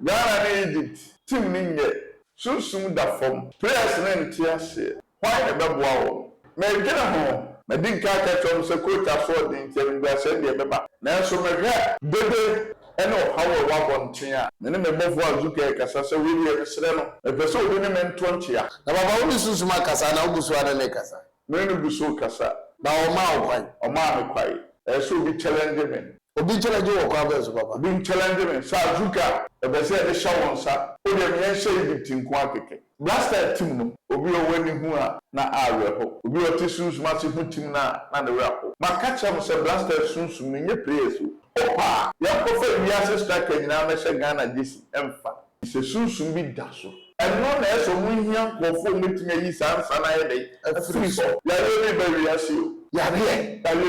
Ghana and Egypt, team ninge, soon da form. Players name Tiase. Why the Babuao? May get a home. My big cat on the coach afford in Kevin Grassend, the Baba. Now, so my hair, baby, and no how a wabon tia. The name of Razak-Azuka, Casasa, William Sereno, a vessel women and 20. Now, I've only seen my Casa, now Buswana Necasa. Many Busso Casa. Now, Mao, or Mamma Quai. I should be challenging me. Obi challenge you covers papa. Being challenging me. Azuka, a bese de shawon sa. O de me say Egypt nko akeke. Blaster team no. Obi o wani hu a na awe ho. Obi o ti sunsu ma se hu team na na we ho. Ma catch am say blaster sunsu me nye players o. Opa, ya ko fe wi ase striker nyina me she Ghana jesi emfa. Se sunsu bi da so. Eno na eso mu hia nkofo metime yi sansa na ye dey. Free so. Ya le bi ba wi ase o. Ya le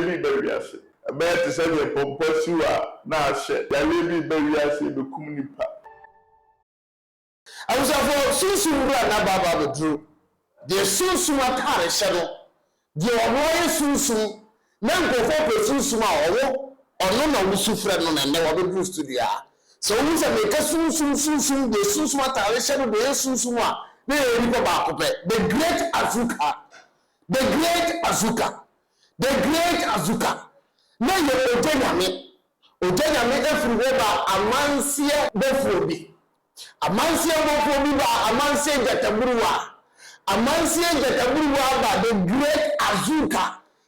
bi ba wi ase. About to say a pomposua now shit. The lady baby I say the community. I was for soon run about the drew. The soon car shadow. The royal soon men go for soon or no suffer no and never be to the air. So we say make a soon the soon car shadow the soon the great Azuka. The great Azuka. The great Azuka. Na ye ojanyame everywhere ba amansie befobi ba amansie jataburuwa ba the great Azuka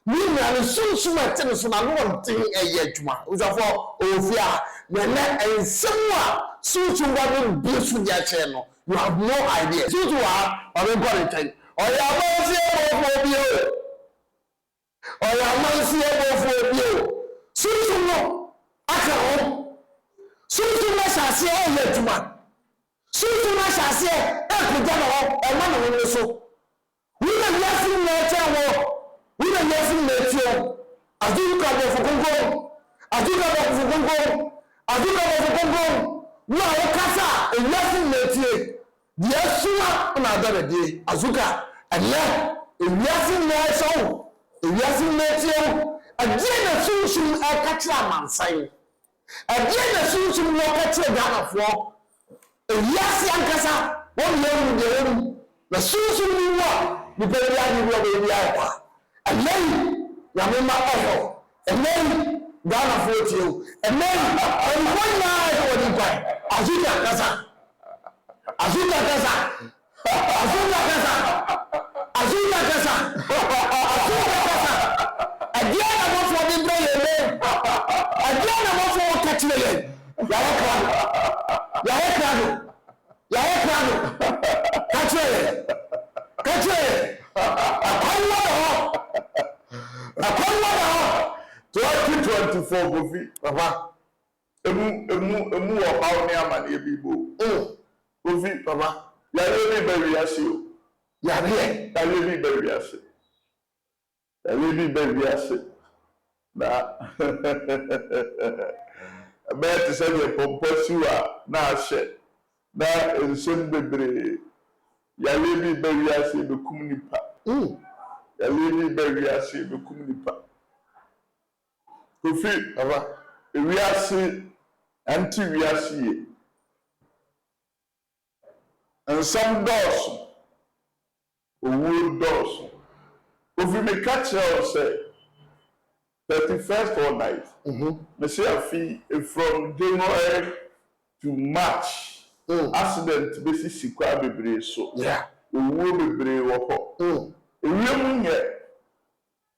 ni na sunsun ate so na no tin eye adwuma uzafo ofia na ensemwa sunsun ba no bisu ya che no you have no idea sunsun wa o be go retain oya amansie befobi sunsun no aka ho sunsun ma shase o ye adwuma sunsun ma shase e ko jama ho e ma no so we na yasin na cha ho we na yasin na tio Azuka bo fukongo wa o kasa e yasin na tie di asuma na dare di Azuka alle e yasin na so e yasin na tio agena sunsun akatra mansan agena sunsun no akatra Ghana e yasi ankasa won yewu de yewu na sunsun ni wa ni pe ya ni wo be ya kwa alai ya mema oho alai Ghana fo tio alai on wona e woni kwa Azuka kasa agena mo fo bi bro yele agena mo fo katile ya ekrano katile akwa 2024 Kofi papa emu wo hawo ne amane ebibo Kofi papa ya le bi ase o ya le bi ase na about say the pomposua na she na ensom bebre ya le bi ase be kumnipa ya le bi ase be kumnipa Kofi papa we ase anti we ase and some doors doors Kofi me catch her say 31st all night. Me say I feel from January to March. Accident basi sikwa bebre so. Yeah. Owo bebre wo ho. Ewiem nye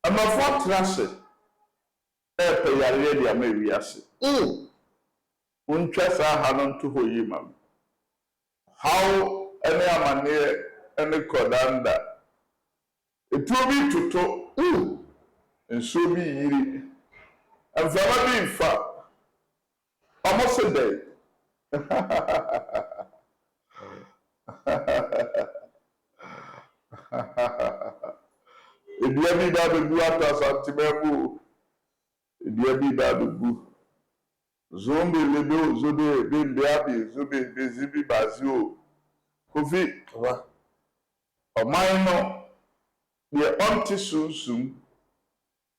amafo trase. Pe yare dia ma wiase. Untwa sa ha no nto ho yi mam. How any amane any kodanda. Etuobi tuto. Nso bi yiri amfama bi fa almost a day Edia bi da bebu ata santimebu edia bi da bebu zombi lebo zobe bembiabi zobe bezibi bazio Kofi wa oman no de onti sunsun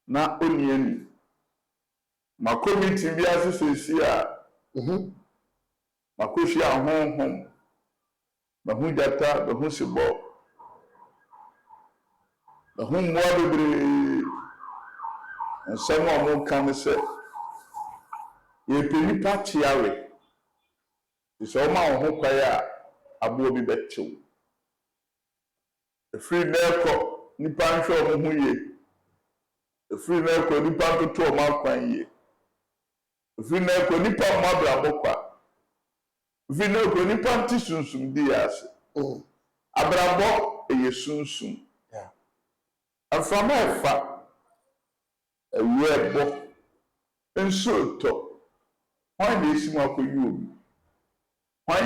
na onieni ma committee bi asesesi a makohwi ahonhom mahu jata mahu sibo mahu mmoa bebree nsɛm a mo ka ne sɛ yɛpɛ nipa kyeawe sɛ ɔma wo ho kwae a aboɔ bi bɛkyew efiri na ɛkɔ nipa nhwɛ ɔmo ho yie efiri na ɛkɔ nipa ntoto ɔmo akwan yie efiri na ɛkɔ nipa ɔmo abrabɔ kwa efiri na ɛkɔ nipa nti sunsum di ase abrabɔ ɛyɛ sunsum aframa ɛfa ɛwɛ ɛbɔ nsuo tɔ hwan de esi mu akɔyi obi hwan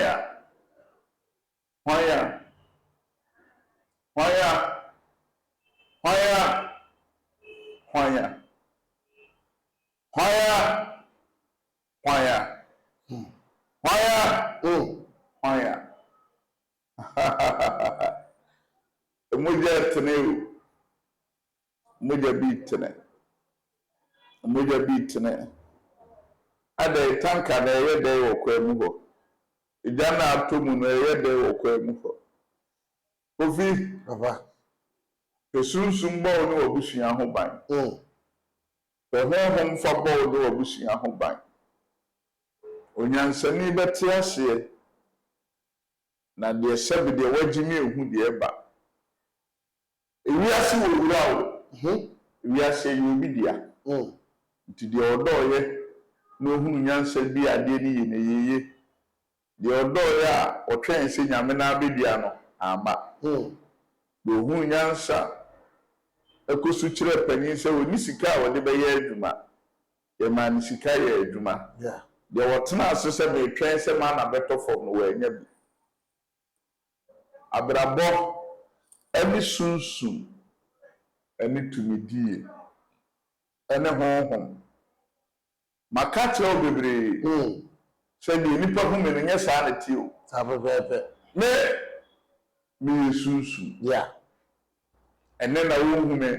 emoja tene moja bi tene ada tanka na ɛyɛ dɛ wɔ kwa mu hɔ igya na ato mu na ɛyɛ dɛ wɔ kwa mu hɔ ofi baba esunsum bɔ no wɔ busua ho ban honhom fa bɔ no wɔ busua ho ban onyansani bɛte aseɛ na deɛ sɛbe deɛ wagyimi ehu deɛ ba ewiase wɔ wura wo ewiase yɛ obi dia nti deɛ ɔdɔɔyɛ na ohunu nyansa bi adeɛ ni yɛ na yeye deɛ ɔdɔɔyɛ a ɔtwɛn sɛ nyame na abɛdia no ama deɛ ohunu nyansa ekosu kyerɛ panyin sɛ oni sika a wɔde bɛyɛ adwuma yɛ ma ne sika yɛ adwuma deɛ wɔtena ase sɛ metwɛn sɛ ma na bɛtɔ fam no wɔanya bi abrabɔ ɛne sunsum ɛne tumidie ɛne honhom maka kyerɛ wo bebree sɛ deɛ nipa ho me no nyɛ saa ne tio saa bɛbɛɛbɛ me sunsum ɛne na wohu me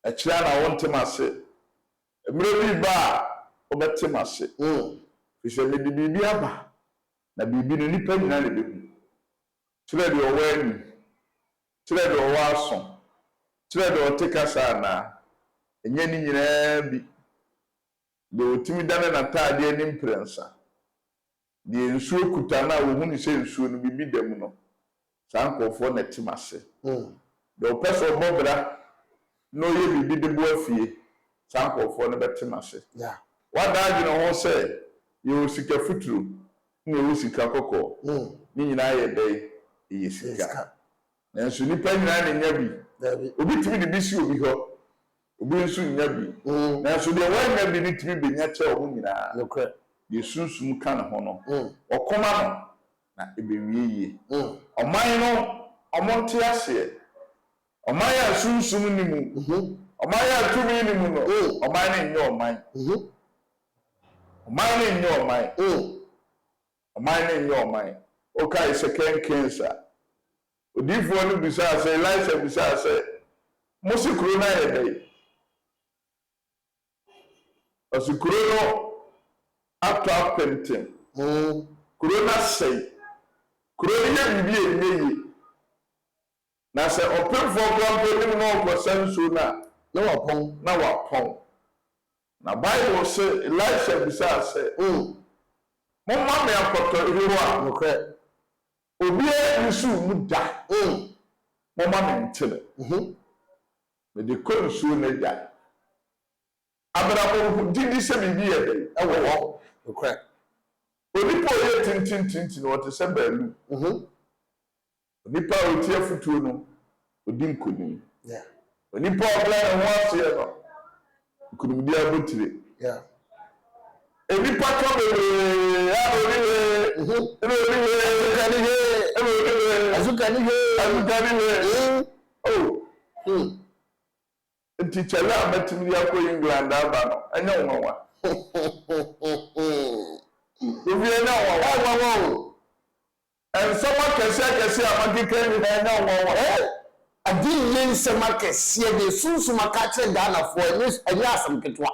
ɛkyerɛ na wontem ase mmerɛ bi ba a wobɛtem ase firi sɛ mede biribi aba na biribi no nipa nyina ne bɛhu kyerɛ deɛ ɔwɔ ani kyerɛ deɛ ɔwɔ aso kyerɛ deɛ ɔte kasa anaa ɛnyɛ ne nyinaa bi deɛ ɔtumi dane n'ataadeɛ ne mprɛnsa deɛ nsuo kuta na wohu ne sɛ nsuo no bibi da mu no saa nkɔɔfoɔ na ɛtem ase deɛ ɔpɛ sɛ ɔbɔ bra na ɔyɛ biribi de bo afie saa nkɔɔfoɔ no bɛtem ase wada adwene ho sɛ yɛwɔ sika futuro na yɛwɔ sika kɔkɔɔ ne nyinaa yɛ dɛn ɛyɛ sika nanso nipa nyinaa ne nya bi obi tumi de bi si obi hɔ obi nso nya bi nanso deɛ wɔanya bi ne tumi benya kyɛ ɔmo nyinaa deɛ sunsum ka ne ho no ɔkɔma no na ɛbɛwie yie ɔman no ɔmo nte aseɛ ɔman a sunsum ne mu ɔman a tumi ne mu no ɔman ne nyɛ ɔman ɔman ne nyɛ ɔman ɔman ne nyɛ ɔman okae sɛ kɛnkɛnsa odiifoɔ no bisaa sɛ Elisa bisaa sɛ mosi kuro no ayɛ dɛn ɔsi kuro no atɔ apɛntem kuro no asɛe kuro no yɛ biribi a ɛnyɛ yie na sɛ ɔpemfoɔ korampo nim na ɔkɔsa nsuo no a na wapɔn na Bible sɛ Elisa bisaa sɛ momma me akɔtɔ hero a obiara nsu mu da momma me nkyere mede kɔ nsuo no agya abrabɔ didi sɛ biribi yɛ dɛn ɛwɔ hɔ onipa a ɔyɛ tintintintin na ɔte sɛ baalu onipa a ɔtie afutuo no odi nkonim onipa a ɔbla ne ho aseɛ no nkonimdi abotire enipa ka bebree nti kyɛlɛ a mɛtumi de akɔ England aba no ɛnyɛ nwanwa obi ɛnyɛ nwanwa nsɛm akɛseɛ a makeka nyinaa ɛnyɛ nwanwa ade yɛ nsɛm akɛseɛ de sunsum aka kyerɛ Ghanafoɔ ɛnyɛ asɛm ketewa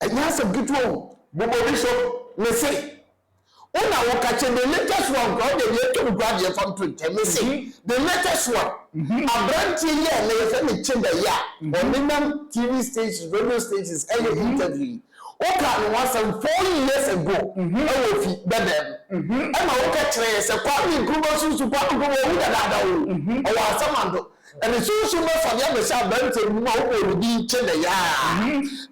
ɛnyɛ asɛm ketewa bobɔ bi so me say una wo catch the latest one go dey to grad from to me say the latest one abranti here na say me chin the ya on minimum TV stations radio stations any interview o can was 4 years ago e wo fi bedem e ma wo catch say kwa mi kubo susu kwa kubo wo da o wa samando and susu no for the say abranti mu ma wo bi chin the ya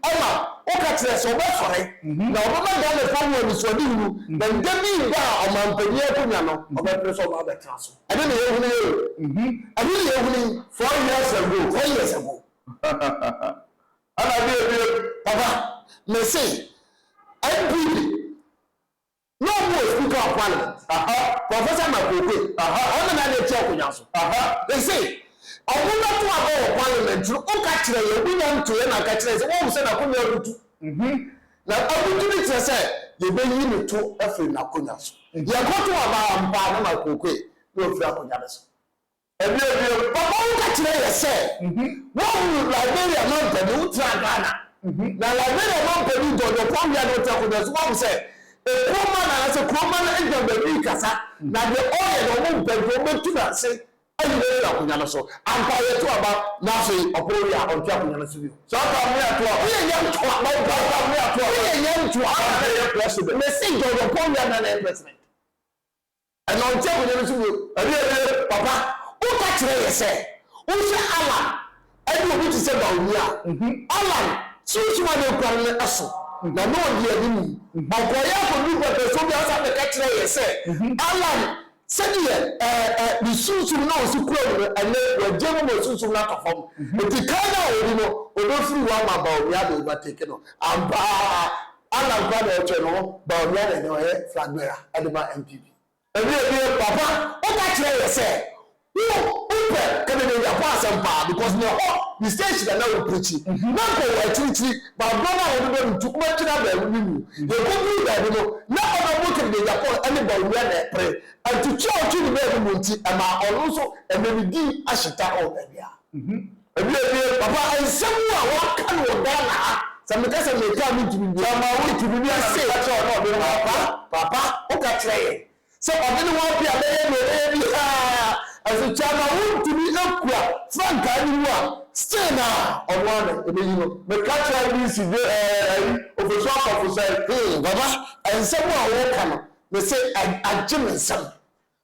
o catch say so for na o ma da le fam wo so di hu na ndemi ba o ma mpani akunya no o be preso ma be traso e dey ye huni 4 years ago ana bi papa me say MP no more speaker of parliament Professor Poku on na dey check akunya so they say ọbụna to about parliament o ka kire ye bi na nto ye na ka kire say wo se na akunya rutu na opportunity say ye be yi ni to afri na akunya so ye go to about mpa na Poku no fira akunya so ebi papa o ka kire ye say wo Liberia man pe ni utra Ghana na Liberia man pe ni do from ya no ta akunya so wo say e kroma na say kroma na e gbe bi kasa na de oil no mo pe do metu na say ayi le akunya no so ampa ye to aba na say opori a on akunya no so bi so ka me ato a ye nyam to a ba me ato a ye nyam to a ye president me say do from ya na president and on akunya no so bi papa o ka kire ye say o say ala e do bi ti say ba oni a ala so ma de kwa ne aso na no di ani ba ko ya ko ni ko so bi asa de ka kire ye say ala sɛdeɛ the sunsun na osi kuro ɛnɛ wɔgye mu na sunsun na kɔfam eti kan na ɔdi no ɔbɛfiri wa ma ba ɔwia de ɔbɛteke no amba ala nkwa na ɔtwe no ba ɔwia de no ɔyɛ flagbera ɛde ma MPP ebi papa ɔka kyerɛ yɛ sɛ wo pɛ kɛmɛ de yɛ kɔ asɛm paa because na hɔ the stage na wo preach na ko wɔ akyirikyiri ba brɔma a wɔde bɛ ntu kuma kyerɛ ba ɛwu ni mu yɛ ko bi da bi no na ɔna mo kɛmɛ de yɛ kɔ ɛne ba ɔwia na ɛpere and to church in the room and also and maybe di ashita or papa and someone what can we done some because they come to be say papa okay try so I didn't want to be as a child to be equal frank anyone stay now on one you know the culture is of a sort of say baba and someone what can me say ajimisam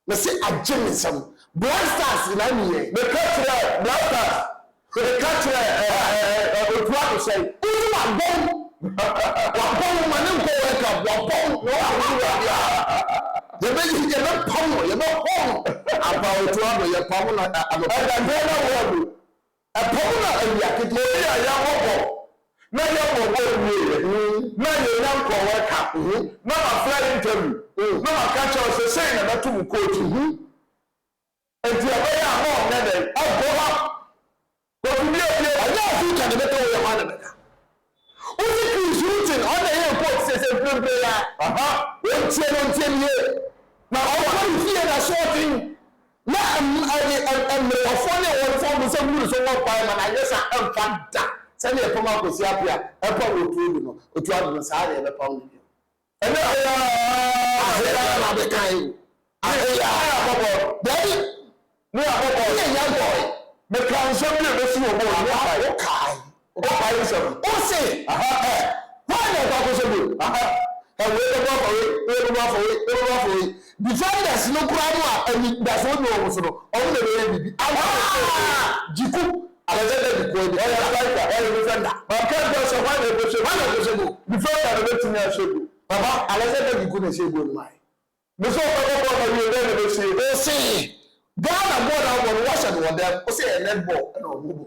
me say ajimisam BLACKSTARS na me me culture BLACKSTARS the culture what to say uju wa bon mane ko wake up wa bon no ye be pom aba otu ado ye pom na ado na wo a pom na awia kete ya wo na ye wo wo na ye na ko wake up na ma fly interview na ma catch us say na that to coach enti aba ya ho na dey ogo ha ko bi aya fi ka de beto ye ma na beka uzi shooting on the airport say play ya we tie ye na o ko fi na shooting na o fo ne o fo mo se mu so wo pa ma na yesa amfanta se ne e poma ko si apia e pa wo tu no o tu adu sa ya be pa wo ni ene ahera na be kai ahera bobo daddy me abobo ye yan boy me kan so bi be si wo bo ni kai o kai so o se why na ba ko so bi we defenders no kura mu a ani da so no wo so no o le be bibi jiku alexander biko bi o ya fighter o le defender ba ka do so why na go so defender no betimi a shego baba alexander biko na shego no mai me so ko na we le be se o se Ghana board na wo wash and wo dem o se netball na o bubo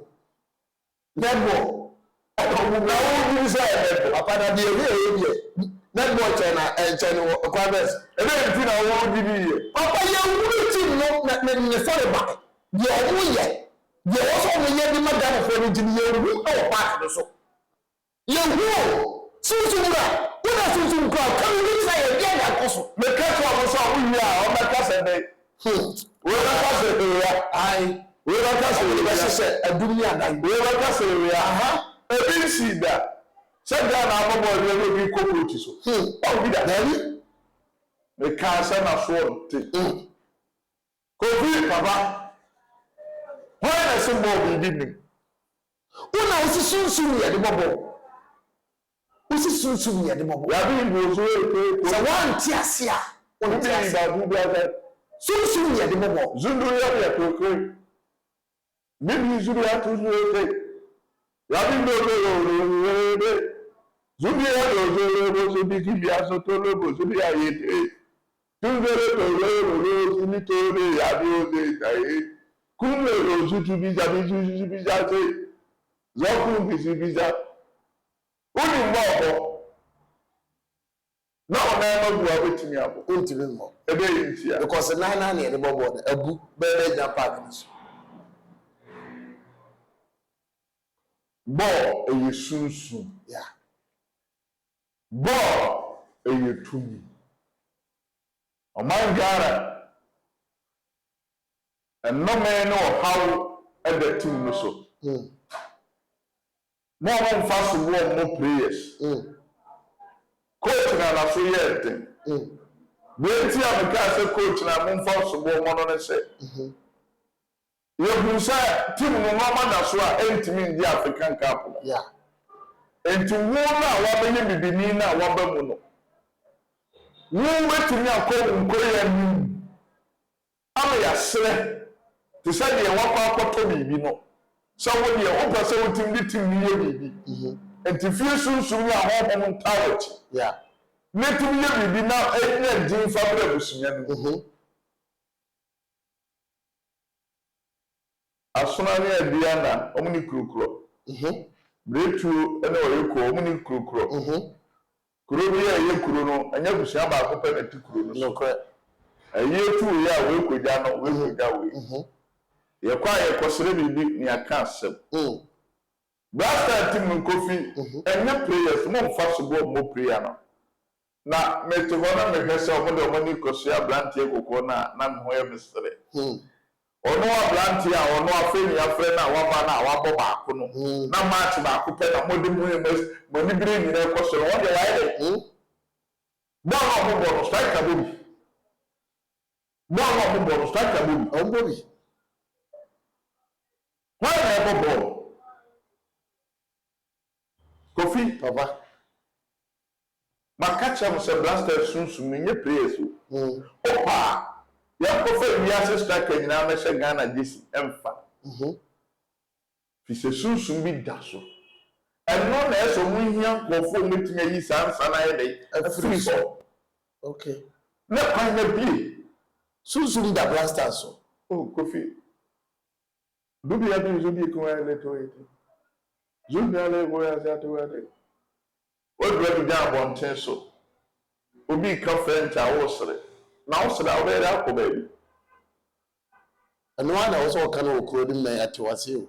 netball na wo ni say netball papa na bi e netball china china kwabes ebe nti na wo di bi papa ye wuru team no ne sorry back ye wo so mo ye di madam for ni di ye wu o back no so ye wu susumura una susumura kan ni say ye na koso me ka to amo so wu ya o me ka se be we ka se be ya ai we ka se be ya se adumi adan we ka se be ya ebi si da Said that I'm going to be cockroaches. Oh, be that, Daddy? The cancer na sword. Kofi, Papa. Why are some more evening? When I was soon at the bubble. Who's soon at the bubble? I mean, so one tiasia. One tiasia, who brother. Soon at the bubble. Zunduria, Poku. Maybe Zuria to Rabin do Zuria to be Gibiaso to Zuria yet. Tungere to Nitori, Adio de Kunle to be Zabizu, Zoku Bizibiza. Only more. Now, I know you are waiting up. Ultimate more. A day in here. Because the 9 near the bubble, a book, better than partners. Ball a ye soon. Yeah. Ball a ye to me. Oh my God. And no man know how at the team so. More on fast war, more prayers. Coach and I so yet. When see I'm a castle coach and I'm on fast war, one on say. You have said, Tim no man as well, and to me the African couple. Yeah. And to warn our women be Nina, Wabamuno. You wait to me a call in Korean. I'm a slave to say the one to me, you know. Someone here, one person with him, baby. And to feel soon, we are home on talent. Yeah. Let me be now 8 years, Jim Fabricus. Asonani Diana, omni krukro. Breakthrough, and oyeko, omni krukro. Kurobia ye kurono, anya busia ba kope na tikuro no correct. A year 2 year we ko ja no we ko ja we. Ye kwa ye kosere bibi ni aka asem. Blaster team Kofi, enya prayers mo fa so mo prayer no. Na metovona me hwese omo de omni kosia blantie kokko na me hoye mesere. Ono ablanti a ono afeni afre na waba na wabo baako no na match baako pe na modi mu mo ni bire ni na ekosoro won de wai de bo striker bobi bo striker bobi on bobi why na bo Kofi Papa makacha mo se blaster sunsun menye prayers opa ya kofe wi asista kanyina na she Ghana jesi emfa fi se sunsun bi da so eno na eso mu hia kofo metime yi sansa na ye dey afri so okay na kwa na bi sunsun da blaster so oh Kofi dubi ya bi zo bi ko ya le to ite zo bi ale go ya za to ya de o do bi da bonten so obi ka french a wo sere na wo sere awere akọ baby eno ana wo so kana okro din na ate wase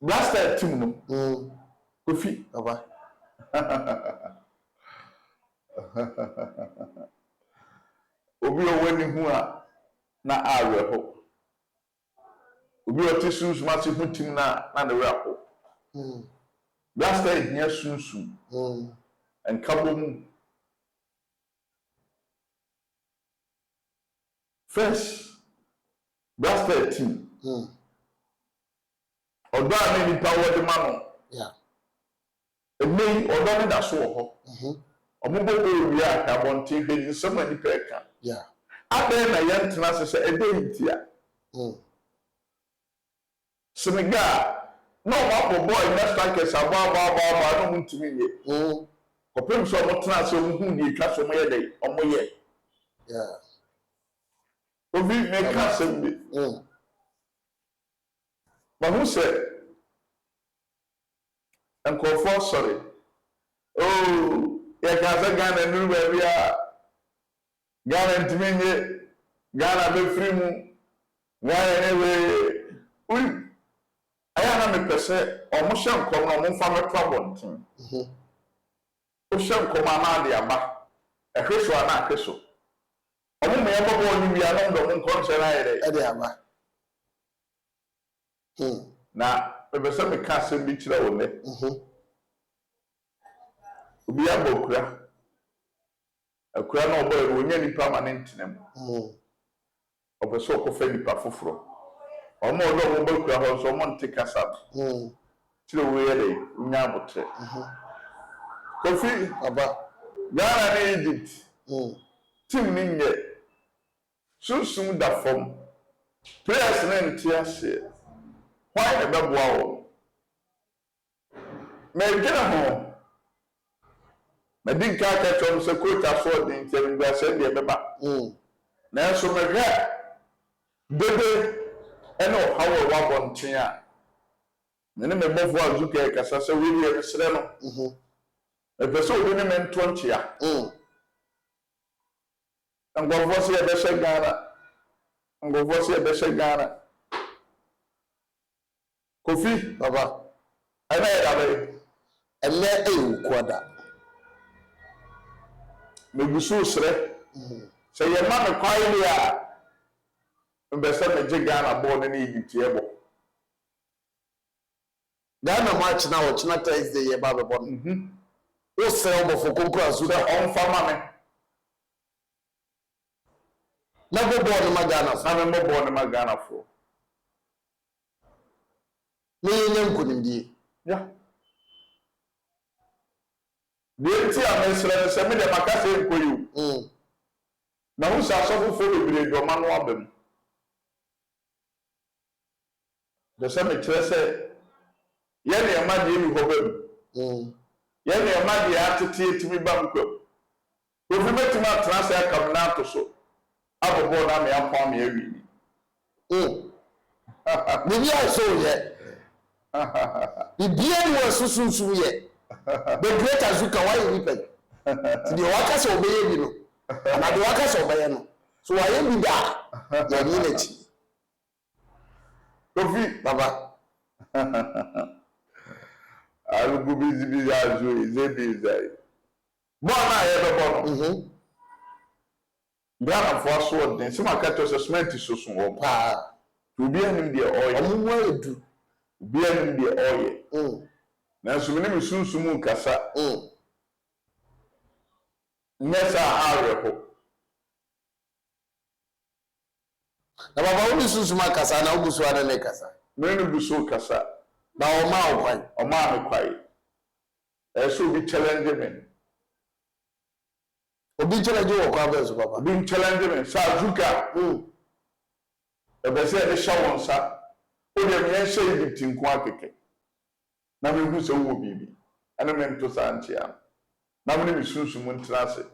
blaster team no Kofi Papa obi owani hu a na awe ho obi otisus ma se hu team na na we akọ blaster hia sunsun and kabum first blaster team odo ani ni power de mano yeah emi odo ni da so ho omubo bo wi aka bonti hwe nsema ni peka yeah abe na yentena se ede ntia Senegal no wa boy na strikers aba no muntimi ye kopem so mo tena se mo hu ni twa so mo ye dey omo ye yeah obi make us be but who said and call for sorry oh ya gaza Ghana nuru ba bia Ghana ntimenye Ghana be free mu Ghana we aya na me pese omo hyenkom no mo fa metwa bonten o hyenkom ama de aba ehweso ana ahweso omo me yebobo ni bia no ndo mo nkon se na yere e de aba na bebe se me ka se bi kire wo ne obi abokura akura na obo e wonya nipa ma ne ntenam obeso okofa nipa foforo omo odo obo bakura ho so omo nte kasa kire wo ye dey nya abotre kofi Baba Ghana na Egypt team ni nye sunsum da fom players na nti ase why na beboa wo me gina ho me din ka chom se coach aso din ti ngba se de beba na so me hwe bebe eno hawo wa bonten a ne me bofo azuka kasa se we ye sere no epeso obi ne mento ntia ngofo se be se Ghana ngofo se be se Ghana Kofi Baba ana ya dabe ele kwada me gusu sere se ye ma me kwai ni a mbe se me je Ghana bo ne Egypt ye bo Ghana match na wo china Thursday ye ba be bo o se o bofo konkura su da on fama me na go bo no ma Ghana so na me bo ne ma Ghana fo me yenye nkunimdie ya de ti a me sere se me de makase nkoyu na wo sa so fo bebre do ma no abam de se me kire se ye ne ma de mi ho bam ye ne ma de atete etimi bam ko ofi betima trans ya kam na to so abobo na me apon me awi bibi aso ye bibi anwo susunsu ye the great Azuka why you pay the waka so obeye bi no na the waka so obeye no so why bi da ya ni nechi Kofi Baba alugu bizi azu izebi zai bona ye be bono Ghana for so den se makato se cement soso wo pa obi anim de oye omo edu obi anim de oye na so me sunsumu kasa nesa areho na baba wo susuma kasa na ogusu ana ne kasa me no buso kasa na o ma o kwan o ma me kwai e so bi challenge me obi challenge wo kwa be so baba bi challenge me sa Azuka e be se de shawon sa o de me she Egypt nko akeke na me hu se wo bibi ana me nto sa antia na me ni sunsumu ntrase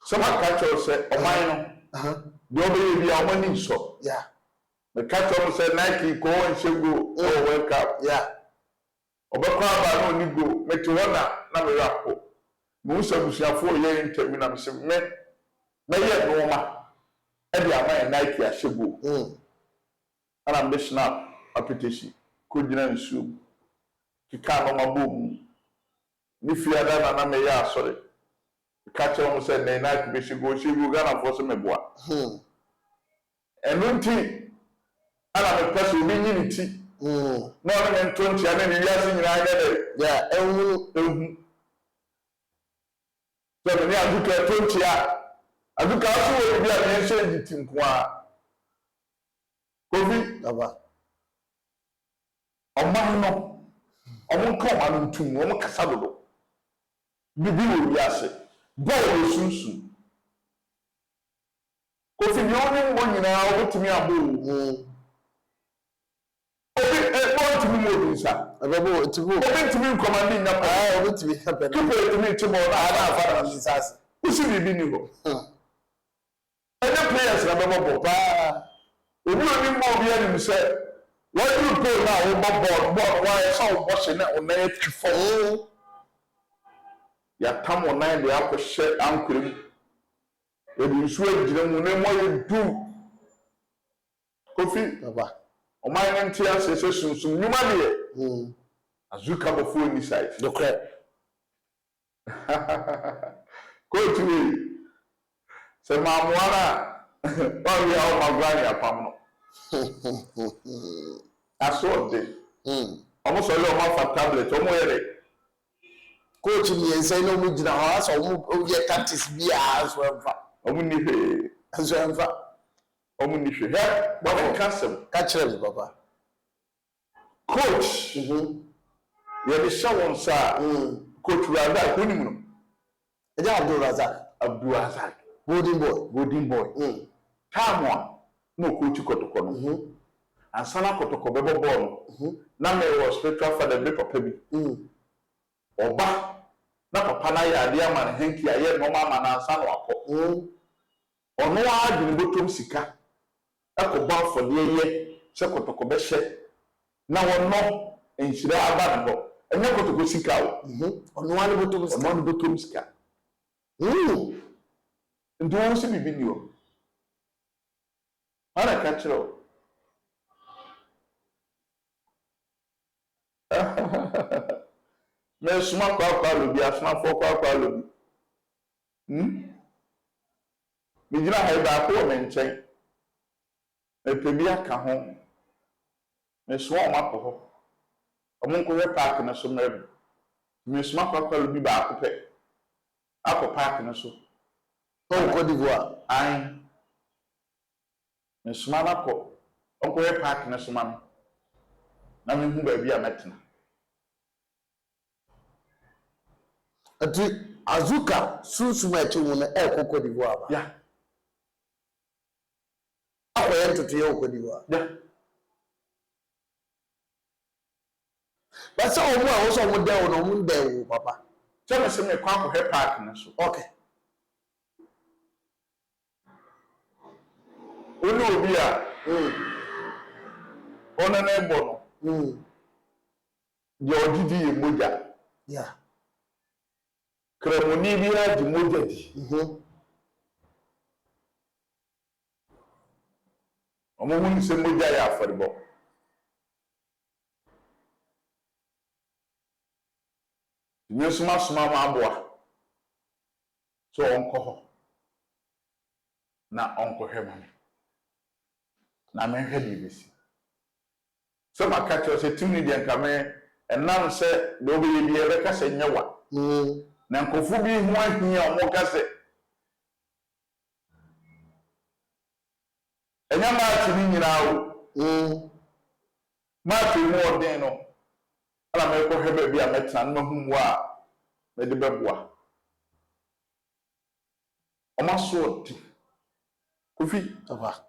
sama ka cho se o man no de obe bi a woni so yeah me ka cho se Nike ko won shego o World Cup yeah obekwa ba no ni go me ti wona na me rapo mo sabusiafo ye interview na me se me ye no ma e bi ama Nike a shego ana me snap apetition ko gina nsu ki ka no mabom ni fiada na me ya asore ka cho mo se Nike be shego Ghana for se me boa enunti ana me pese obi nyini ti no na me ntonti ana ni wiase nyina ga de yeah ehu so me ni Azuka tonti a Azuka so wo bi a me she giti nko a Kofi baba oman no omon ka oman ntum omon kasa dodo bibi wo wiase bo wo sunsu Kofi ni oni mo nyina obetumi abo obi mo dinsa baba tibu obetumi nkomandi nya pa obetumi happen kipo etumi timo na ana afara misas usi bibi ni ho ene players na bebo pa obi oni mo obi ani se why you play now wo ball why so watch na o na tifo ya tam on na de akɔhye ankwem ebi nsu agire mu ne mo ye du Kofi baba o man nti ase se sunsun nyuma de Azuka bofo ni side the crap coach ni se mamuana wa wi ha o magwani apam no aso de almost all of my tablet omwere coach ni say no mu gina ho aso mu ye tactics bia aso emfa omuni hwe aso emfa omuni hwe he what castle catch them papa coach ye be shawon sa coach Razak kunimu no eja Abdul Razak golden boy Tamwa no coach Kotoko no ansana Kotoko bebo ball no na me was spiritual father be papa bi oba na papa na ya ade ama ne henki aye no mama na ansana wakọ ono adwene botom sika akọba fọde ye se Kotoko be hye na wono enhyira aba ne bo enye Kotoko sika ono ane botom sika ndo wo se bibi ni o ana ka kiro me suma kwa lobi asuma fo kwa lobi me jira ha ba ko me nchen e pebi aka ho me so o mapo ho omo ko we park na so me suma kwa lobi ba ko pe akọ park na so o Côte d'Ivoire ai me suma na ko onko we park na so ma na me hu ba bi a metena ati Azuka susuma echi mu na Côte d'Ivoire ba ya akoye ntutu ye Côte d'Ivoire ya basa omu a wo so mu de wo no mu de wo papa tell me me kwa ko he park na so okay onu obi a ona na ebo no ye odidi ye moja yeah kremoni bi a di moja di omo hu se moja ya afaribo ni suma ma aboa so onko ho na onko hema na me hwe di bisi so makacho se timni di anka me enam se do be bi e ka se nyewa na nkofu bi hu ahia o mo ka se enya ma ti ni nyina o ma ti mu odin no ala me ko hebe bi a metan no hu wa me de beboa o ma so ti kofi papa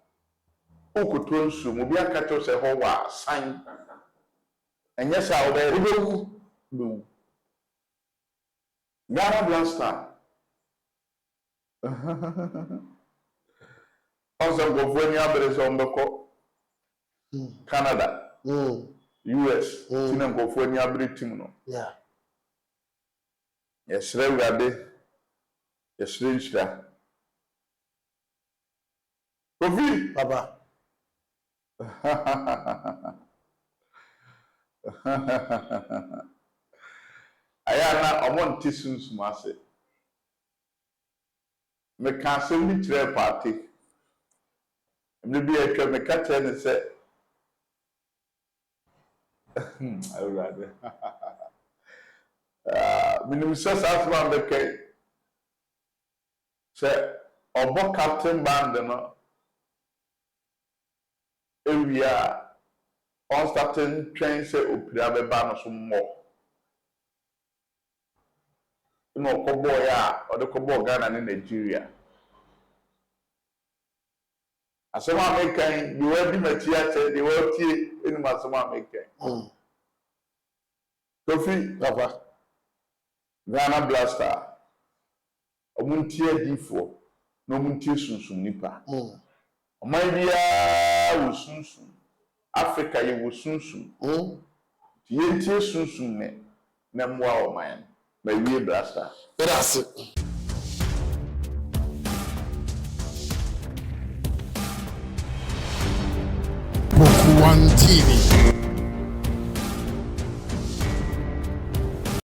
okuto nsu mo bi aka to se ho wa san enye sa o be bewu Ghana BLACKSTARS also go for any abere so mbeko Canada US tina go for any abere team no yeah yesre urade yesre nshira Kofi papa ayana omonti sunsum ase me ka se ni kire party me bi etwa me ka tell ne se awurade minim se sasman be kai se obo captain band no area on starting train se opira be ba no so mo no ko boy ya o de ko boy Ghana ni Nigeria asema American the way di matia che the way tie eni masema American Kofi papa Ghana BLACKSTARS omuntie difo no muntie sunsun nipa oman bia wo sunsun Africa ye wo sunsun tie tie sunsun ne na mwa oman ma wie BLACKSTARS that's Poku One TV.